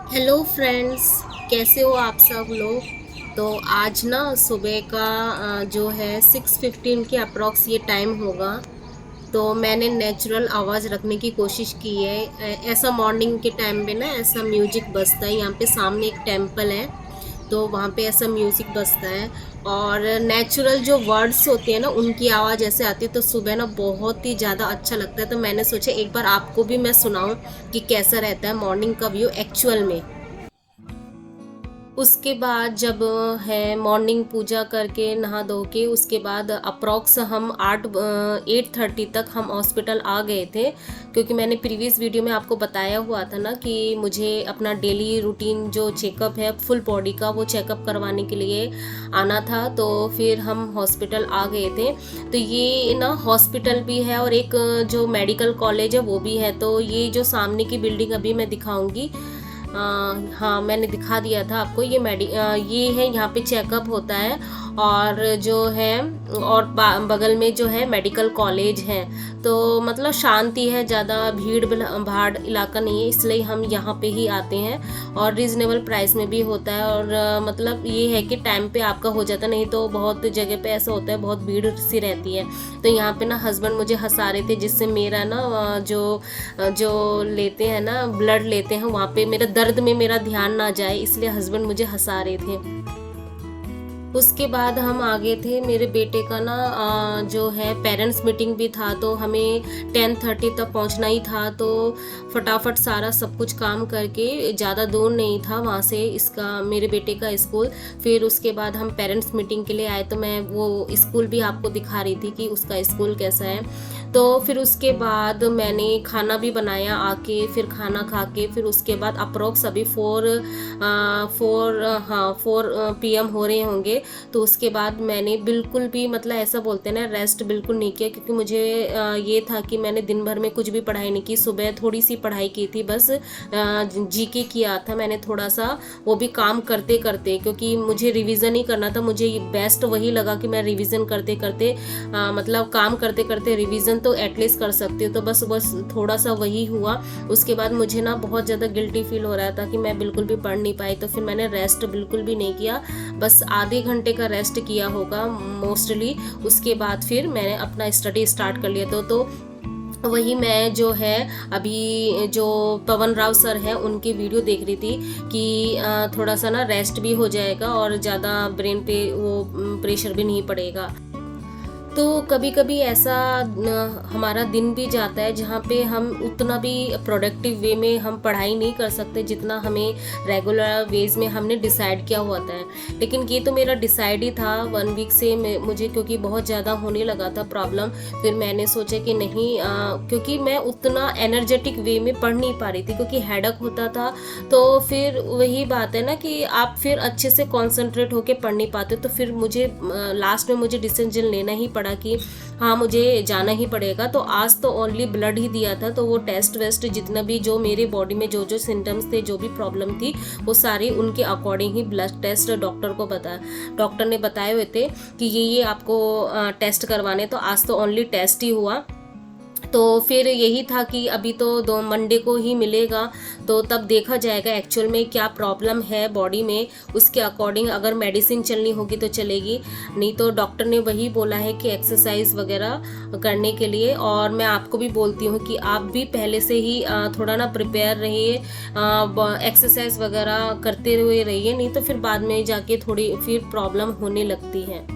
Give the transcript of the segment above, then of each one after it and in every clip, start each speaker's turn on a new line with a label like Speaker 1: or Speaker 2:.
Speaker 1: Hello friends, कैसे हो आप सब लोग। तो आज ना सुबह का जो है 6:15 के अप्रॉक्स ये टाइम होगा। तो मैंने नेचुरल आवाज़ रखने की कोशिश की है। ऐसा मॉर्निंग के टाइम पे ना ऐसा म्यूजिक बजता है। यहाँ पे सामने एक टेम्पल है, तो वहाँ पे ऐसा म्यूजिक बजता है। और नेचुरल जो वर्ड्स होते हैं ना उनकी आवाज़ ऐसे आती है, तो सुबह ना बहुत ही ज़्यादा अच्छा लगता है। तो मैंने सोचा एक बार आपको भी मैं सुनाऊं कि कैसा रहता है मॉर्निंग का व्यू एक्चुअल में। उसके बाद जब है मॉर्निंग पूजा करके नहा धो के उसके बाद अप्रॉक्स हम 8:30 तक हम हॉस्पिटल आ गए थे। क्योंकि मैंने प्रीवियस वीडियो में आपको बताया हुआ था ना कि मुझे अपना डेली रूटीन जो चेकअप है फुल बॉडी का वो चेकअप करवाने के लिए आना था। तो फिर हम हॉस्पिटल आ गए थे। तो ये ना हॉस्पिटल भी है और एक जो मेडिकल कॉलेज है वो भी है। तो ये जो सामने की बिल्डिंग अभी मैं दिखाऊंगी। हाँ, मैंने दिखा दिया था आपको। ये है, यहाँ पे चेकअप होता है। और जो है और बगल में जो है मेडिकल कॉलेज है। तो मतलब शांति है, ज़्यादा भीड़ भाड़ इलाका नहीं है, इसलिए हम यहाँ पे ही आते हैं। और रीज़नेबल प्राइस में भी होता है। और मतलब ये है कि टाइम पे आपका हो जाता है, नहीं तो बहुत जगह पे ऐसा होता है, बहुत भीड़ सी रहती है। तो यहाँ पे ना हस्बैंड मुझे हंसा रहे थे, जिससे मेरा ना जो लेते हैं ना ब्लड लेते हैं वहाँ पे मेरा दर्द में मेरा ध्यान ना जाए, इसलिए हस्बैंड मुझे हंसा रहे थे। उसके बाद हम आगे थे। मेरे बेटे का ना जो है पेरेंट्स मीटिंग भी था, तो हमें 10:30 तक पहुंचना ही था। तो फटाफट सारा सब कुछ काम करके, ज़्यादा दूर नहीं था वहाँ से इसका मेरे बेटे का स्कूल। फिर उसके बाद हम पेरेंट्स मीटिंग के लिए आए, तो मैं वो स्कूल भी आपको दिखा रही थी कि उसका स्कूल कैसा है। तो फिर उसके बाद मैंने खाना भी बनाया आके, फिर खाना खा के फिर उसके बाद अप्रोक्स अभी 4 PM हो रहे होंगे। तो उसके बाद मैंने बिल्कुल भी मतलब ऐसा बोलते हैं ना रेस्ट बिल्कुल नहीं किया। क्योंकि मुझे ये था कि मैंने दिन भर में कुछ भी पढ़ाई नहीं की। सुबह थोड़ी सी पढ़ाई की थी बस, जीके किया था मैंने थोड़ा सा, वो भी काम करते करते, क्योंकि मुझे रिवीजन ही करना था। मुझे बेस्ट वही लगा कि मैं रिवीजन करते करते मतलब काम करते करते रिवीजन तो एटलीस्ट कर सकती हूँ। तो बस बस थोड़ा सा वही हुआ। उसके बाद मुझे ना बहुत ज़्यादा गिल्टी फील हो रहा था कि मैं बिल्कुल भी पढ़ नहीं पाई। तो फिर मैंने रेस्ट बिल्कुल भी नहीं किया, बस आधे घंटे का रेस्ट किया होगा मोस्टली। उसके बाद फिर मैंने अपना स्टडी स्टार्ट कर लिया। तो वही मैं जो है अभी जो पवन राव सर हैं उनकी वीडियो देख रही थी कि थोड़ा सा ना रेस्ट भी हो जाएगा और ज़्यादा ब्रेन पे वो प्रेशर भी नहीं पड़ेगा। तो कभी कभी ऐसा हमारा दिन भी जाता है जहाँ पे हम उतना भी प्रोडक्टिव वे में हम पढ़ाई नहीं कर सकते जितना हमें रेगुलर वेज में हमने डिसाइड किया हुआ था। लेकिन ये तो मेरा डिसाइड ही था 1 वीक से मुझे, क्योंकि बहुत ज़्यादा होने लगा था प्रॉब्लम। फिर मैंने सोचा कि नहीं, क्योंकि मैं उतना एनर्जेटिक वे में पढ़ नहीं पा रही थी क्योंकि हेडक होता था। तो फिर वही बात है ना कि आप फिर अच्छे से कॉन्सेंट्रेट होकर पढ़ नहीं पाते। तो फिर मुझे लास्ट में मुझे डिसीजन लेना ही पड़ा कि हाँ मुझे जाना ही पड़ेगा। तो आज तो ओनली ब्लड ही दिया था, तो वो टेस्ट वेस्ट जितना भी जो मेरे बॉडी में जो जो सिम्टम्स थे, जो भी प्रॉब्लम थी, वो सारी उनके अकॉर्डिंग ही ब्लड टेस्ट डॉक्टर ने बताए हुए थे कि ये आपको टेस्ट करवाने। तो आज तो ओनली टेस्ट ही हुआ। तो फिर यही था कि अभी तो 2 मंडे को ही मिलेगा, तो तब देखा जाएगा एक्चुअल में क्या प्रॉब्लम है बॉडी में। उसके अकॉर्डिंग अगर मेडिसिन चलनी होगी तो चलेगी, नहीं तो डॉक्टर ने वही बोला है कि एक्सरसाइज वगैरह करने के लिए। और मैं आपको भी बोलती हूँ कि आप भी पहले से ही थोड़ा ना प्रिपेयर रहिए, एक्सरसाइज वगैरह करते हुए रहिए, नहीं तो फिर बाद में जाके थोड़ी फिर प्रॉब्लम होने लगती है।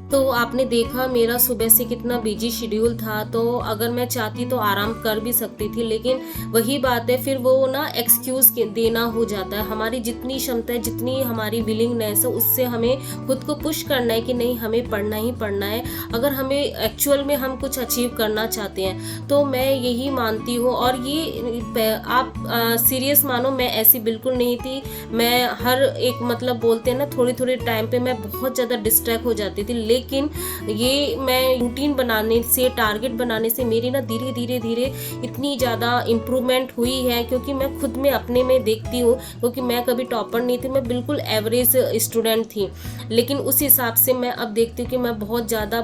Speaker 1: तो आपने देखा मेरा सुबह से कितना बिजी शेड्यूल था। तो अगर मैं चाहती तो आराम कर भी सकती थी, लेकिन वही बात है फिर वो ना एक्सक्यूज देना हो जाता है। हमारी जितनी क्षमता है, जितनी हमारी विलिंगनेस है, उससे हमें खुद को पुश करना है कि नहीं हमें पढ़ना ही पढ़ना है। अगर हमें एक्चुअल में हम कुछ अचीव करना चाहते हैं तो मैं यही मानती हूँ। और ये आप सीरियस मानो, मैं ऐसी बिल्कुल नहीं थी। मैं हर एक मतलब बोलते हैं ना थोड़ी थोड़ी टाइम पे मैं बहुत ज़्यादा डिस्ट्रैक्ट हो जाती थी। लेकिन ये मैं रूटीन बनाने से, टारगेट बनाने से मेरी ना धीरे धीरे धीरे इतनी ज़्यादा इम्प्रूवमेंट हुई है। क्योंकि मैं खुद में अपने में देखती हूँ, क्योंकि मैं कभी टॉपर नहीं थी, मैं बिल्कुल एवरेज स्टूडेंट थी। लेकिन उस हिसाब से मैं अब देखती हूँ कि मैं बहुत ज़्यादा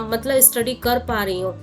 Speaker 1: मतलब स्टडी कर पा रही हूँ।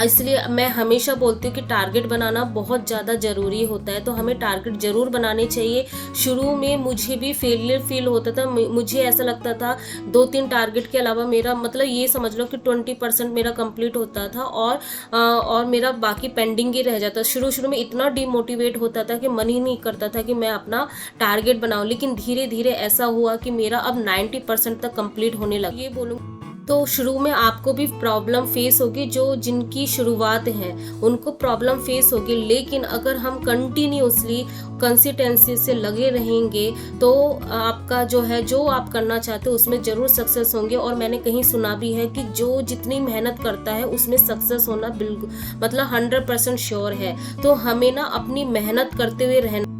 Speaker 1: इसलिए मैं हमेशा बोलती हूँ कि टारगेट बनाना बहुत ज़्यादा ज़रूरी होता है, तो हमें टारगेट ज़रूर बनाने चाहिए। शुरू में मुझे भी फेलियर फील होता था, मुझे ऐसा लगता था 2-3 टारगेट के अलावा मेरा मतलब ये समझ लो कि 20% मेरा कंप्लीट होता था, और मेरा बाकी पेंडिंग ही रह जाता। शुरू शुरू में इतना डिमोटिवेट होता था कि मन ही नहीं करता था कि मैं अपना टारगेट बनाऊँ, लेकिन धीरे धीरे ऐसा हुआ कि मेरा अब 90% तक कंप्लीट होने लगा। ये बोलूँ तो शुरू में आपको भी प्रॉब्लम फेस होगी, जो जिनकी शुरुआत है उनको प्रॉब्लम फेस होगी, लेकिन अगर हम कंटिन्यूसली कंसिस्टेंसी से लगे रहेंगे तो आपका जो है, जो आप करना चाहते हो उसमें ज़रूर सक्सेस होंगे। और मैंने कहीं सुना भी है कि जो जितनी मेहनत करता है उसमें सक्सेस होना बिल्कुल मतलब 100% श्योर है। तो हमें ना अपनी मेहनत करते हुए रहना।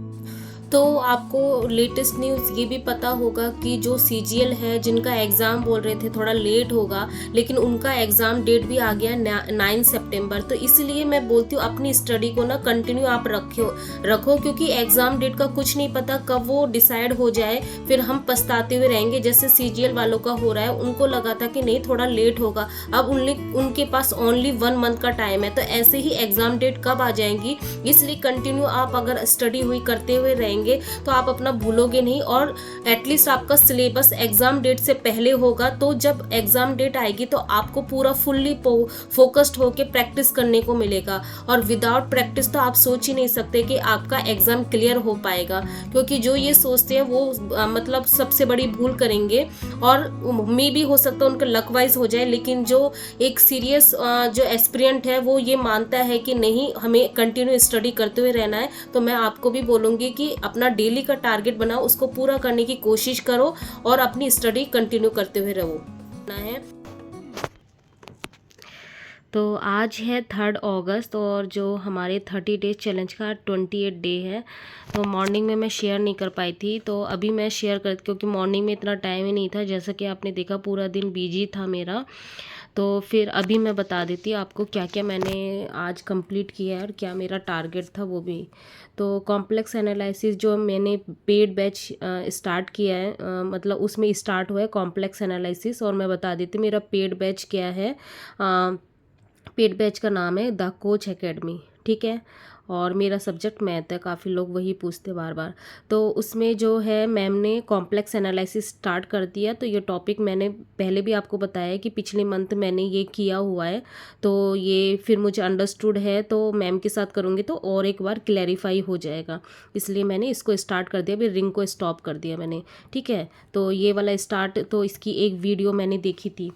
Speaker 1: तो आपको लेटेस्ट न्यूज़ ये भी पता होगा कि जो सीजीएल है, जिनका एग्ज़ाम बोल रहे थे थोड़ा लेट होगा, लेकिन उनका एग्ज़ाम डेट भी आ गया 9 सितंबर। तो इसलिए मैं बोलती हूँ अपनी स्टडी को ना कंटिन्यू आप रखो, क्योंकि एग्ज़ाम डेट का कुछ नहीं पता कब वो डिसाइड हो जाए, फिर हम पछताते हुए रहेंगे। जैसे सीजीएल वालों का हो रहा है, उनको लगा था कि नहीं थोड़ा लेट होगा, अब उनके पास ओनली 1 मंथ का टाइम है। तो ऐसे ही एग्ज़ाम डेट कब आ जाएंगी, इसलिए कंटिन्यू आप अगर स्टडी हुई करते हुए रहेंगे तो आप अपना भूलोगे नहीं, और एटलीस्ट आपका सिलेबस एग्जाम डेट से पहले होगा। तो जब एग्जाम डेट आएगी तो आपको पूरा फुल्ली फोकस्ड होके प्रैक्टिस करने को मिलेगा, और विदाउट प्रैक्टिस तो आप सोच ही नहीं सकते कि आपका एग्जाम क्लियर हो पाएगा। क्योंकि जो ये सोचते हैं वो मतलब सबसे बड़ी भूल करेंगे, और मे भी हो सकता है उनका लक वाइज हो जाए, लेकिन जो एक सीरियस जो एस्पिरेंट है वो ये मानता है कि नहीं हमें कंटिन्यू स्टडी करते हुए रहना है। तो मैं आपको भी बोलूँगी कि अपना डेली का टारगेट बनाओ, उसको पूरा करने की कोशिश करो, और अपनी स्टडी कंटिन्यू करते हुए रहो है। तो आज है 3 अगस्त, और जो हमारे 30 डेज चैलेंज का 28 डे है। तो मॉर्निंग में मैं शेयर नहीं कर पाई थी, तो अभी मैं शेयर कर, क्योंकि मॉर्निंग में इतना टाइम ही नहीं था, जैसा कि आपने देखा पूरा दिन बिजी था मेरा। तो फिर अभी मैं बता देती हूँ आपको क्या क्या मैंने आज कंप्लीट किया है और क्या मेरा टारगेट था वो भी। तो कॉम्प्लेक्स एनालिसिस जो मैंने पेड बैच स्टार्ट किया है, मतलब उसमें स्टार्ट हुआ है कॉम्प्लेक्स एनालिसिस, और मैं बता देती हूँ मेरा पेड बैच क्या है। पेड बैच का नाम है द कोच एकेडमी, ठीक है। और मेरा सब्जेक्ट मैथ है, काफ़ी लोग वही पूछते बार बार। तो उसमें जो है मैम ने कॉम्प्लेक्स एनालिसिस स्टार्ट कर दिया। तो ये टॉपिक मैंने पहले भी आपको बताया है कि पिछले मंथ मैंने ये किया हुआ है, तो ये फिर मुझे अंडरस्टूड है, तो मैम के साथ करूँगी तो और एक बार क्लैरिफाई हो जाएगा, इसलिए मैंने इसको स्टार्ट कर दिया। अभी रिंग को स्टॉप कर दिया मैंने, ठीक है। तो ये वाला स्टार्ट, तो इसकी एक वीडियो मैंने देखी थी।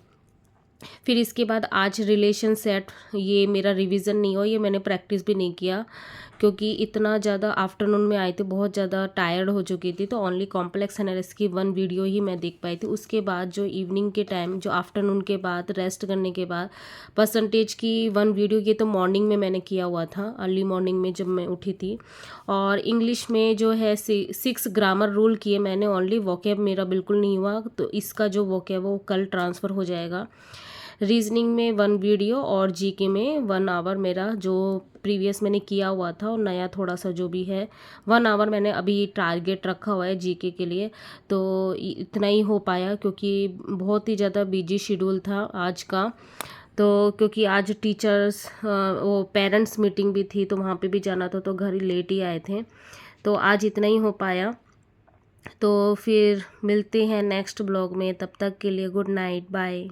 Speaker 1: फिर इसके बाद आज रिलेशन सेट, ये मेरा रिवीजन नहीं हुआ, ये मैंने प्रैक्टिस भी नहीं किया, क्योंकि इतना ज़्यादा आफ्टरनून में आई थी, बहुत ज़्यादा टायर्ड हो चुकी थी। तो ओनली कॉम्प्लेक्स एनालिसिस की 1 वीडियो ही मैं देख पाई थी। उसके बाद जो इवनिंग के टाइम, जो आफ्टरनून के बाद रेस्ट करने के बाद परसेंटेज की 1 वीडियो, ये तो मॉर्निंग में मैंने किया हुआ था, अर्ली मॉर्निंग में जब मैं उठी थी। और इंग्लिश में जो है 6 ग्रामर रूल किए मैंने ओनली, वोकैब मेरा बिल्कुल नहीं हुआ, तो इसका जो वोकैब वो कल ट्रांसफ़र हो जाएगा। रीजनिंग में 1 वीडियो, और जीके में 1 आवर मेरा जो प्रीवियस मैंने किया हुआ था, और नया थोड़ा सा जो भी है 1 आवर मैंने अभी टारगेट रखा हुआ है जीके के लिए। तो इतना ही हो पाया, क्योंकि बहुत ही ज़्यादा बिजी शेड्यूल था आज का। तो क्योंकि आज टीचर्स वो पेरेंट्स मीटिंग भी थी, तो वहाँ पे भी जाना था, तो घर ही लेट ही आए थे। तो आज इतना ही हो पाया। तो फिर मिलते हैं नेक्स्ट ब्लॉग में, तब तक के लिए गुड नाइट, बाय।